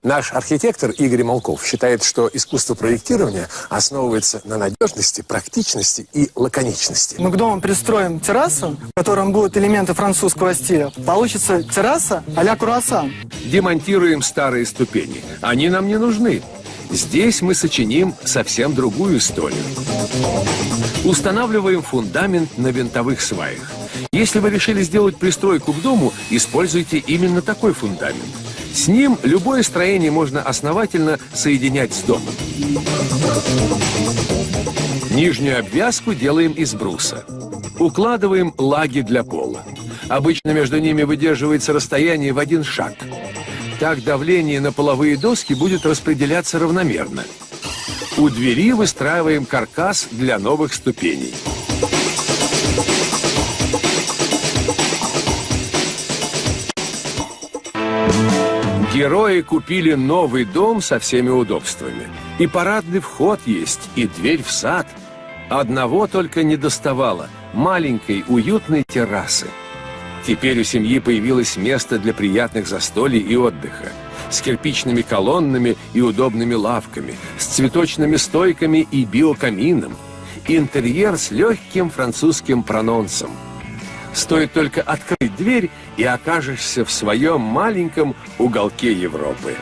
Наш архитектор Игорь Малков считает, что искусство проектирования основывается на надежности, практичности и лаконичности. Мы к дому пристроим террасу, в котором будут элементы французского стиля. Получится терраса а-ля круассан. Демонтируем старые ступени. Они нам не нужны. Здесь мы сочиним совсем другую историю. Устанавливаем фундамент на винтовых сваях. Если вы решили сделать пристройку к дому, используйте именно такой фундамент. С ним любое строение можно основательно соединять с домом. Нижнюю обвязку делаем из бруса. Укладываем лаги для пола. Обычно между ними выдерживается расстояние в 1 шаг. Так давление на половые доски будет распределяться равномерно. У двери выстраиваем каркас для новых ступеней. Герои купили новый дом со всеми удобствами. И парадный вход есть, и дверь в сад. Одного только не доставало – маленькой уютной террасы. Теперь у семьи появилось место для приятных застолий и отдыха. С кирпичными колоннами и удобными лавками, с цветочными стойками и биокамином. Интерьер с легким французским прононсом. Стоит только открыть дверь, и окажешься в своем маленьком уголке Европы.